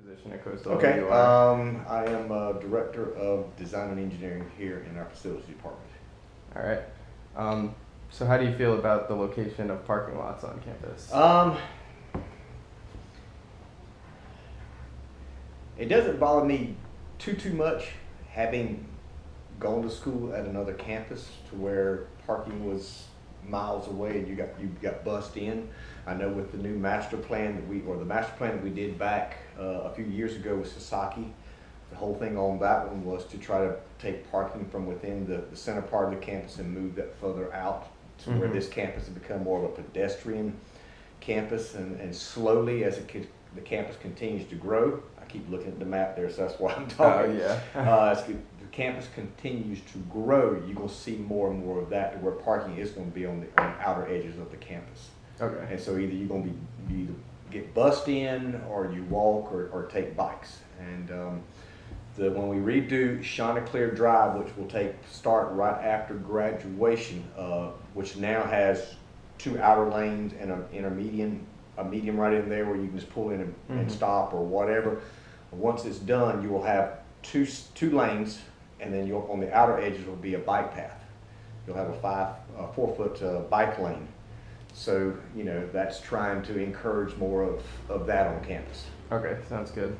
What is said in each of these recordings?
position at Coastal Okay, WR? I am Director of Design and Engineering here in our Facilities Department. All right. So how do you feel about the location of parking lots on campus? It doesn't bother me too much having gone to school at another campus to where parking was miles away and you got bussed in. I know with the new master plan the master plan that we did back a few years ago with Sasaki, the whole thing on that one was to try to take parking from within the center part of the campus and move that further out to where this campus has become more of a pedestrian campus, and slowly as the campus continues to grow. I keep looking at the map there, so that's why I'm talking. Oh, yeah. As the campus continues to grow, you're going to see more and more of that to where parking is going to be on the outer edges of the campus. Okay. And so either you're going to you either get bussed in or you walk or take bikes. And when we redo Chanticleer Drive, which will start right after graduation, which now has 2 outer lanes and a medium right in there where you can just pull in and stop or whatever. Once it's done, you will have two lanes, and then on the outer edges will be a bike path. You'll have a 4-foot bike lane. So, that's trying to encourage more of that on campus. Okay, sounds good.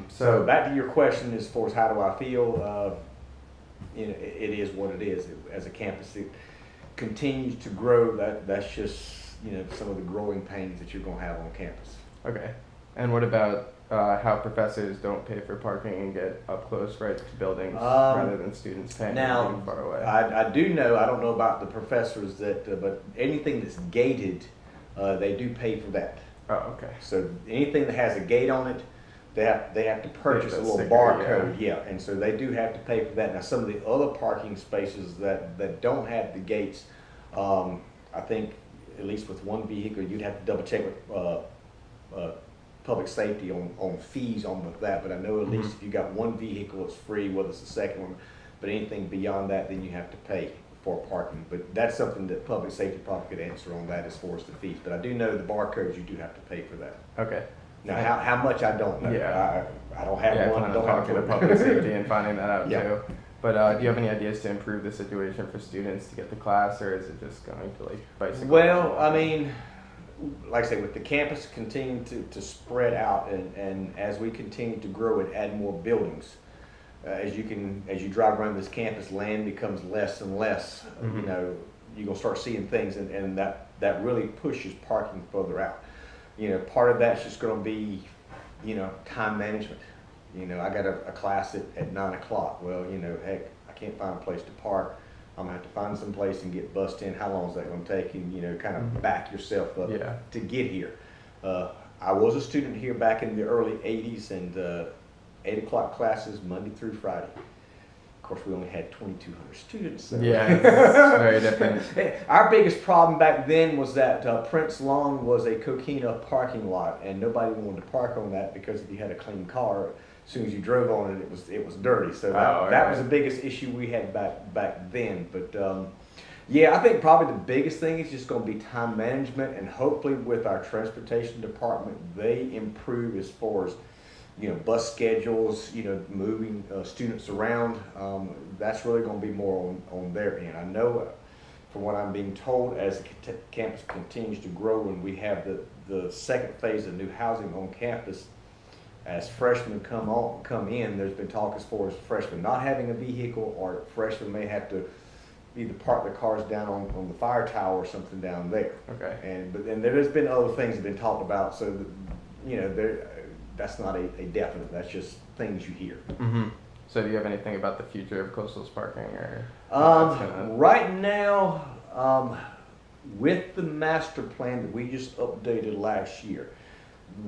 So back to your question as far as how do I feel, it is what it is. As a campus, it continues to grow. That's just, some of the growing pains that you're going to have on campus. Okay. And what about how professors don't pay for parking and get up close right to buildings rather than students paying and being far away? I do know, I don't know about the professors but anything that's gated, they do pay for that. Oh, okay. So anything that has a gate on it, they have to purchase a little sticker, barcode, yeah, and so they do have to pay for that. Now some of the other parking spaces that don't have the gates, I think at least with one vehicle, you'd have to double check with public safety on fees on with that, but I know at least if you got one vehicle, it's free, whether it's the second one, but anything beyond that, then you have to pay for parking. But that's something that public safety probably could answer on that as far as the fees. But I do know the barcodes, you do have to pay for that. Okay. Now, how much, I don't know. Yeah. I don't have one. I Don't plan on have talking to one. public safety and finding that out Yeah. too. But do you have any ideas to improve the situation for students to get to class, or is it just going to bicycle? Well, I mean, like I say, with the campus continuing to spread out, and as we continue to grow and add more buildings, as you drive around this campus, land becomes less and less. You're gonna start seeing things, and that really pushes parking further out. Part of that's just gonna be, time management. I got a class at 9 o'clock. Well, heck, I can't find a place to park. I'm gonna have to find some place and get bussed in. How long is that gonna take? And kind of back yourself up to get here. I was a student here back in the early '80s, and 8 o'clock classes Monday through Friday. Of course, we only had 2,200 students. So. Yeah, it's very different. Our biggest problem back then was that Prince Lawn was a coquina parking lot, and nobody wanted to park on that because if you had a clean car, as soon as you drove on it, it was dirty. So that was the biggest issue we had back then. But I think probably the biggest thing is just going to be time management, and hopefully with our transportation department, they improve as far as bus schedules, moving students around. That's really going to be more on their end. I know from what I'm being told, as the campus continues to grow and we have the second phase of new housing on campus, as freshmen come in, there's been talk as far as freshmen not having a vehicle, or freshmen may have to either park their cars down on the fire tower or something down there. Okay. But there's been other things that have been talked about, so that's not a definite. That's just things you hear. So do you have anything about the future of Coastal's parking, or? Right now, with the master plan that we just updated last year,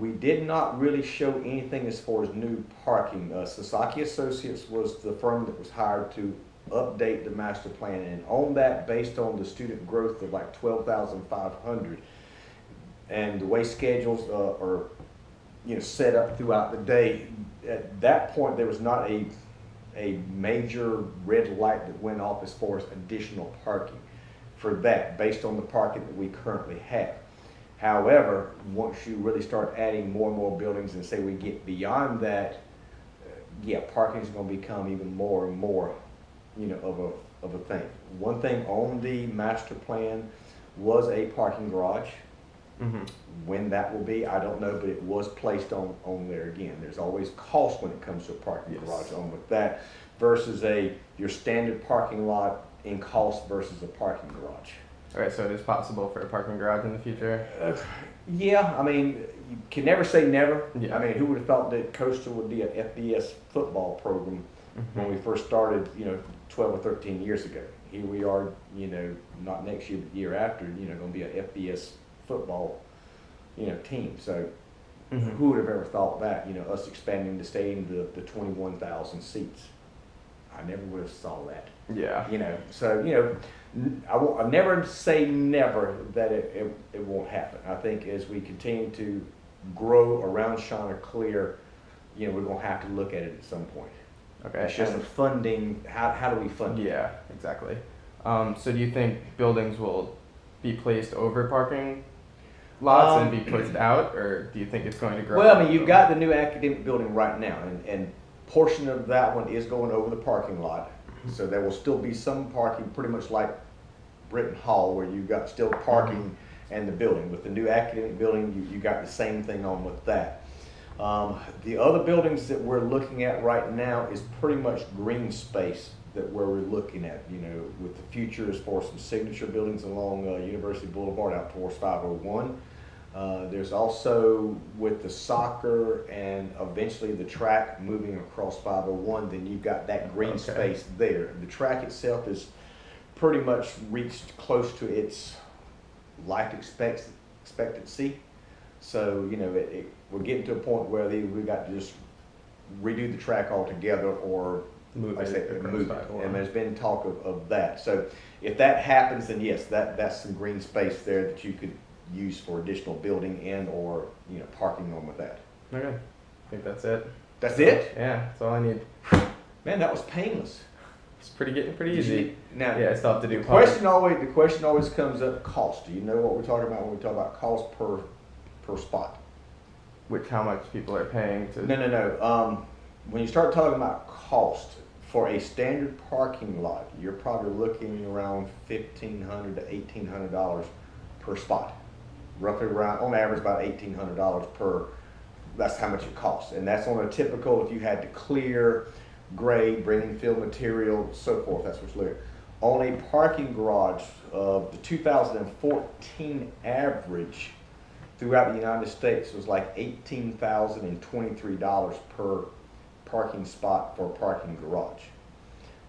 we did not really show anything as far as new parking. Sasaki Associates was the firm that was hired to update the master plan, and on that, based on the student growth of like 12,500, and the way schedules are set up throughout the day, at that point there was not a major red light that went off as far as additional parking for that, based on the parking that we currently have. However, once you really start adding more and more buildings and say we get beyond that, yeah, parking is going to become even more and more, of a thing. One thing on the master plan was a parking garage. Mm-hmm. When that will be, I don't know, but it was placed on there again. There's always cost when it comes to a parking garage on with that versus your standard parking lot in cost versus a parking garage. All right, so it is possible for a parking garage in the future? Yeah, I mean, you can never say never. Yeah. I mean, who would have thought that Coastal would be an FBS football program when we first started, 12 or 13 years ago. Here we are, not next year, but the year after, going to be an FBS football, team. So who would have ever thought that, us expanding the stadium to the 21,000 seats? I never would have saw that. Yeah. So, I never say never that it won't happen. I think as we continue to grow around Chanticleer, we're going to have to look at it at some point. Okay. It's just the funding. How do we fund it? Yeah, exactly. So do you think buildings will be placed over parking lots and be pushed out, or do you think it's going to grow? Well, I mean, you've got the new academic building right now, and portion of that one is going over the parking lot. So there will still be some parking, pretty much like Britton Hall, where you've got still parking and the building. With the new academic building, you got the same thing on with that. The other buildings that we're looking at right now is pretty much green space that where we're looking at, with the future as far as some signature buildings along University Boulevard out towards 501. There's also with the soccer and eventually the track moving across 501, then you've got that green space there. The track itself is pretty much reached close to its life expectancy. So, we're getting to a point where we got to just redo the track altogether or move it. And there's been talk of that. So if that happens, then yes, that's some green space there that you could use for additional building and or parking on with that. Okay, I think that's it. That's it? Yeah, that's all I need. Man, that was painless. It's pretty easy. Now, yeah, I still have to do. The question always comes up: cost. Do you know what we're talking about when we talk about cost per spot? How much people are paying to? No. When you start talking about cost for a standard parking lot, you're probably looking around $1,500 to $1,800 per spot. Roughly around, on average, about $1,800 per. That's how much it costs, and that's on a typical. If you had to clear, grade, bring in fill material, so forth. That's what's looking. On a parking garage, the 2014 average throughout the United States was like $18,023 per parking spot for a parking garage.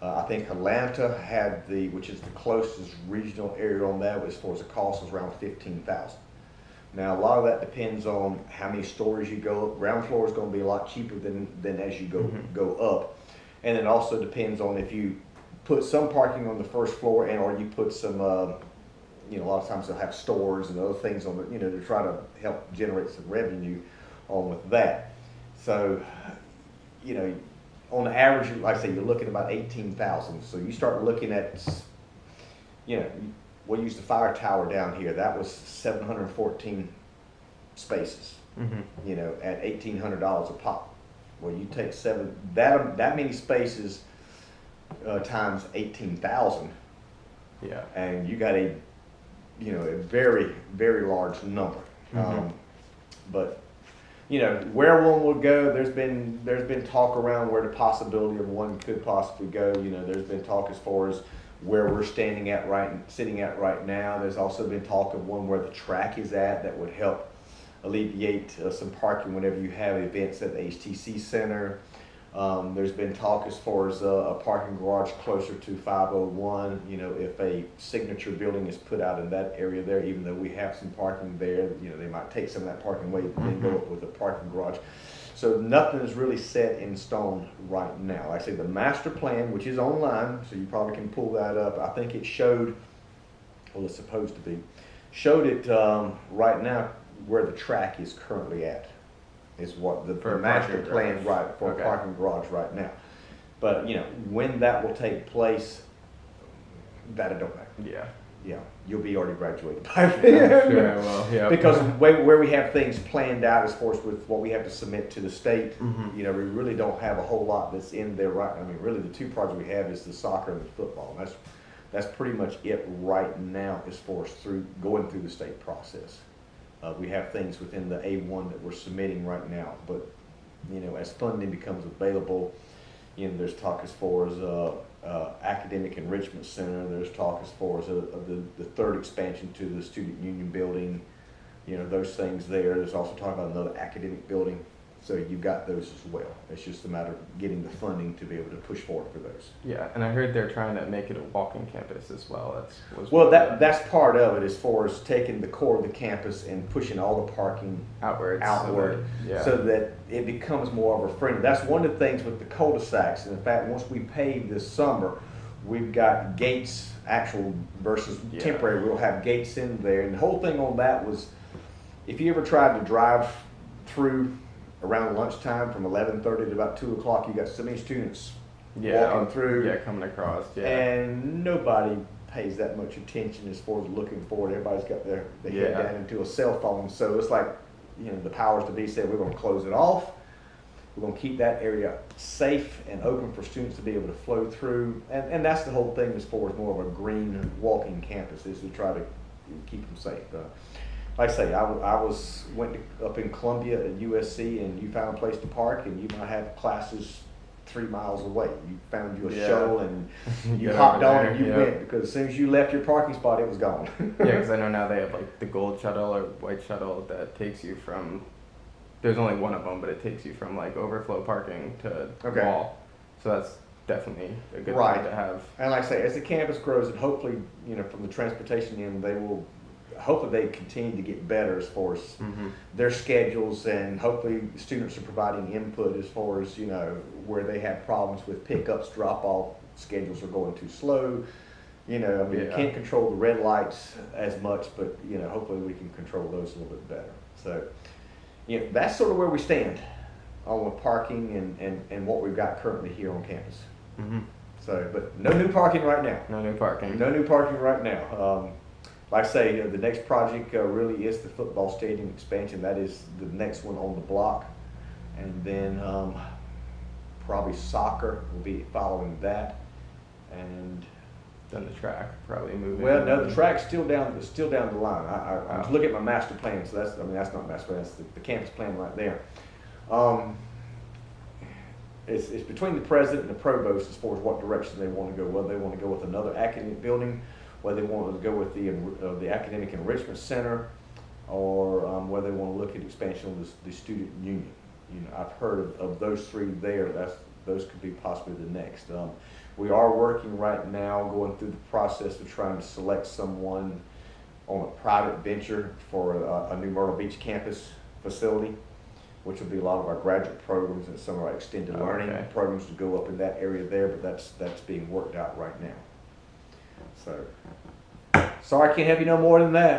I think Atlanta had which is the closest regional area on that, as far as the cost was around $15,000. Now a lot of that depends on how many stories you go up. Ground floor is going to be a lot cheaper than as you go up, and it also depends on if you put some parking on the first floor or you put some. A lot of times they'll have stores and other things on the, to try to help generate some revenue on with that. So, on the average, like I say, you're looking at about 18,000. So you start looking at, we'll use the fire tower down here. That was 714 spaces, at $1,800 a pop. Well, you take that many spaces times 18,000. Yeah. And you got a very, very large number. But where one will go, there's been talk around where the possibility of one could possibly go. There's been talk as far as where we're sitting at right now. There's also been talk of one where the track is at that would help alleviate some parking whenever you have events at the HTC Center. There's been talk as far as a parking garage closer to 501. If a signature building is put out in that area there, even though we have some parking there, they might take some of that parking away and then go up with a parking garage. So nothing is really set in stone right now. Like I say, the master plan, which is online, so you probably can pull that up. I think it showed, it's supposed to be, showed it right now where the track is currently at. Is what the master plan for a parking garage right now. But when that will take place, that I don't know. Yeah. yeah, you'll be already graduated by then. I'm sure I will, yeah. Because where we have things planned out as far as with what we have to submit to the state, Mm-hmm. you know, we really don't have a whole lot that's in there right. I mean, really the two projects we have is the soccer and the football. That's pretty much it right now as far as going through the state process. We have things within the A1 that we're submitting right now, but you know, as funding becomes available, you know, there's talk as far as academic enrichment center. There's talk as far as the third expansion to the student union building. You know, those things there. There's also talk about another academic building. So you've got those as well. It's just a matter of getting the funding to be able to push forward for those. Yeah, and I heard they're trying to make it a walking campus as well. That's part of it as far as taking the core of the campus and pushing all the parking outward, so that it becomes more of a friendly. That's one of the things with the cul-de-sacs. And in fact, once we pave this summer, we've got gates, actual versus temporary. We'll have gates in there. And the whole thing on that was, if you ever tried to drive through around lunchtime from 11:30 to about 2 o'clock, you got so many students walking through. Yeah, coming across. Yeah. And nobody pays that much attention as far as looking forward. Everybody's got their head down into a cell phone. So it's like, you know, the powers to be said, we're going to close it off. We're going to keep that area safe and open for students to be able to flow through. And that's the whole thing as far as more of a green walking campus, is to try to keep them safe. Like I say, I went up in Columbia at USC, and you found a place to park, and you might have classes 3 miles away. You found you a shuttle, and you hopped on and you went, because as soon as you left your parking spot, it was gone. Yeah, because I know now they have like the gold shuttle or white shuttle that takes you from, there's only one of them, but it takes you from like overflow parking to wall. So that's definitely a good thing to have. And like I say, as the campus grows, and hopefully, you know, from the transportation end, hopefully they continue to get better as far as their schedules, and hopefully students are providing input as far as, you know, where they have problems with pickups, drop-off schedules are going too slow. You know, I mean, you can't control the red lights as much, but, you know, hopefully we can control those a little bit better. So, you know, that's sort of where we stand on with parking and what we've got currently here on campus. So, but no new parking right now. No new parking. No new parking right now. Like I say, the next project really is the football stadium expansion. That is the next one on the block. And then probably soccer will be following that. And then the track probably moving. Well, no, the track's still down the line. I was looking at my master plan, so that's not master plan, that's the campus plan right there. It's between the president and the provost as far as what direction they want to go. Whether they want to go with another academic building, whether they want to go with the academic enrichment center, or whether they want to look at expansion of the student union. You know, I've heard of those three there. Those could be possibly the next. We are working right now, going through the process of trying to select someone on a private venture for a new Myrtle Beach campus facility, which will be a lot of our graduate programs and some of our extended learning programs to go up in that area there. But that's being worked out right now. So, sorry I can't help you no more than that.